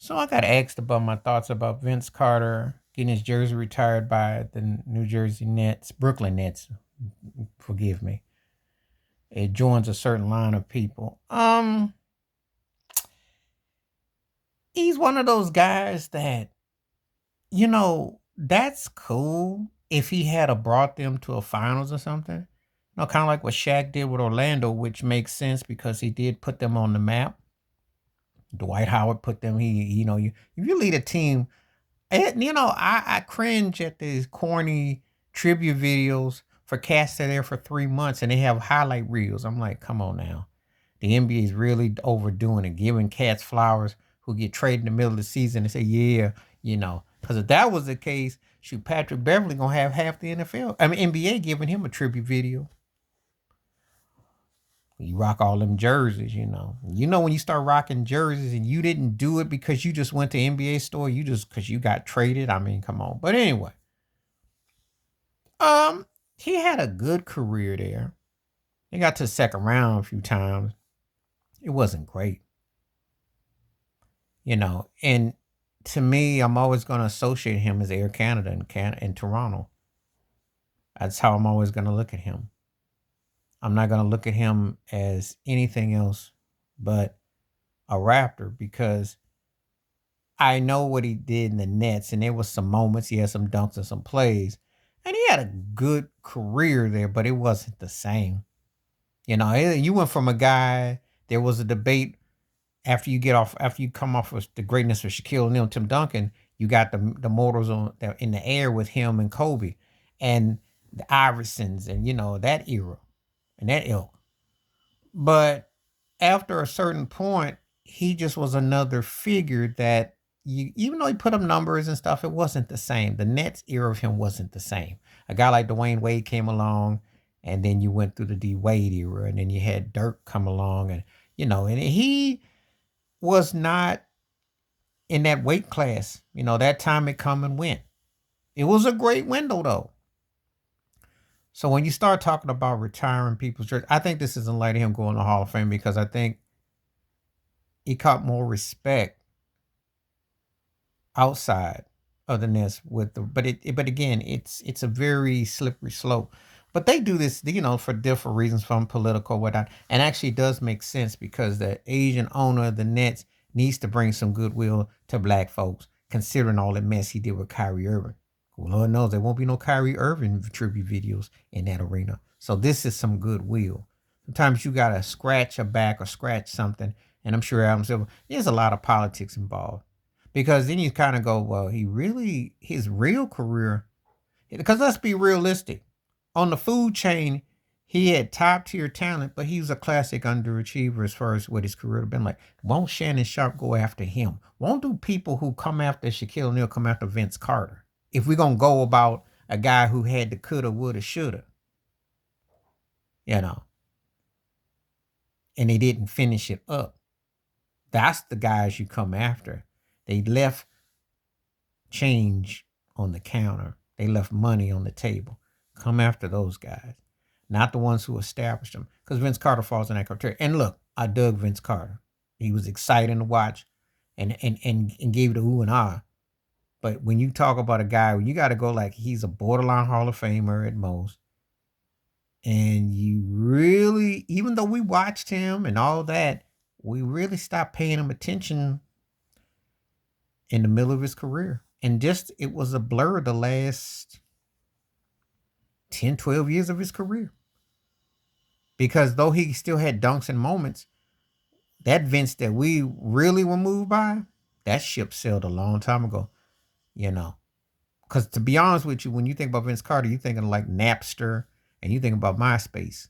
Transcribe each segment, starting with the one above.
So I got asked about my thoughts about Vince Carter getting his jersey retired by the New Jersey Nets, Brooklyn Nets. Forgive me. It joins a certain line of people. He's one of those guys that that's cool if he had a brought them to a finals or something. Kind of like what Shaq did with Orlando, which makes sense because he did put them on the map. Dwight Howard put them. If you lead a team. I cringe at these corny tribute videos for cats that are there for 3 months and they have highlight reels. I'm like, come on now. The NBA is really overdoing it, giving cats flowers who get traded in the middle of the season and say, yeah, because if that was the case, shoot, Patrick Beverly gonna have half the NBA giving him a tribute video. You rock all them jerseys, when you start rocking jerseys and you didn't do it because you just went to NBA store, you just because you got traded. I mean, come on. But anyway, he had a good career there. He got to the second round a few times. It wasn't great, And to me, I'm always going to associate him as Air Canada in Toronto. That's how I'm always going to look at him. I'm not going to look at him as anything else but a Raptor because I know what he did in the Nets, and there was some moments. He had some dunks and some plays, and he had a good career there, but it wasn't the same. You went from a guy. There was a debate after you come off of the greatness of Shaquille O'Neal, Tim Duncan. You got the mortals in the air with him and Kobe, and the Iversons, and that era and that ilk. But after a certain point, he just was another figure that even though he put up numbers and stuff, it wasn't the same. The Nets era of him wasn't the same. A guy like Dwayne Wade came along, and then you went through the D Wade era, and then you had Dirk come along, and he was not in that weight class. That time it come and went. It was a great window though. So when you start talking about retiring people's church, I think this is in light of him going to Hall of Fame because I think he caught more respect outside of the nest but again, it's a very slippery slope. But they do this, for different reasons, from political whatnot, and actually it does make sense because the Asian owner of the Nets needs to bring some goodwill to black folks, considering all the mess he did with Kyrie Irving. Lord knows there won't be no Kyrie Irving tribute videos in that arena. So this is some goodwill. Sometimes you gotta scratch a back or scratch something, and I'm sure Adam Silver, there's a lot of politics involved. Because then you kind of go, well, his real career, because let's be realistic. On the food chain, he had top tier talent, but he was a classic underachiever as far as what his career had been like. Won't Shannon Sharp go after him? Won't do people who come after Shaquille O'Neal come after Vince Carter? If we're going to go about a guy who had the coulda, woulda, shoulda, you know, and they didn't finish it up. That's the guys you come after. They left change on the counter. They left money on the table. Come after those guys, not the ones who established them. Because Vince Carter falls in that criteria. And look, I dug Vince Carter. He was exciting to watch, and gave the ooh and ah. But when you talk about a guy, you got to go like he's a borderline Hall of Famer at most. And you really, even though we watched him and all that, we really stopped paying him attention in the middle of his career. And just, it was a blur the last 10, 12 years of his career. Because though he still had dunks and moments, that Vince that we really were moved by, that ship sailed a long time ago, you know. Because to be honest with you, when you think about Vince Carter, you're thinking like Napster and you think about MySpace.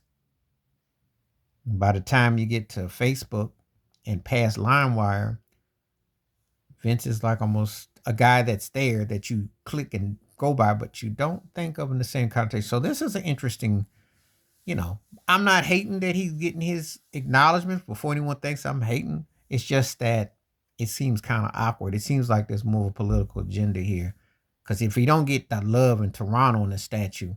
By the time you get to Facebook and past LimeWire, Vince is like almost a guy that's there that you click and go by, but you don't think of in the same context. So this is an interesting, I'm not hating that he's getting his acknowledgments before anyone thinks I'm hating. It's just that it seems kind of awkward. It seems like there's more of a political agenda here. Because if he don't get that love in Toronto in the statue,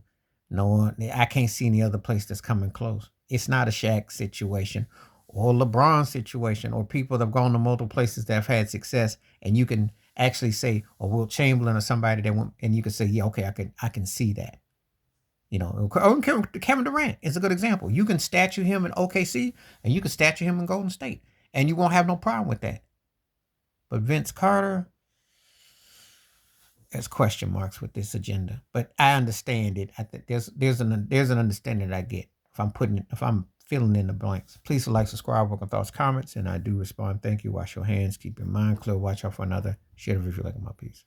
no one, I can't see any other place that's coming close. It's not a Shaq situation or LeBron situation, or people that have gone to multiple places that have had success, and you can actually say, or Will Chamberlain or somebody that went, and you can say, yeah, okay, I can see that. Kevin Durant is a good example. You can statue him in OKC, and you can statue him in Golden State, and you won't have no problem with that. But Vince Carter, there's question marks with this agenda, but I understand it. I think there's an understanding that I get if I'm filling in the blanks. Please like, subscribe, welcome thoughts, comments, and I do respond. Thank you. Wash your hands, keep your mind clear, watch out for another. Share the video, like my piece.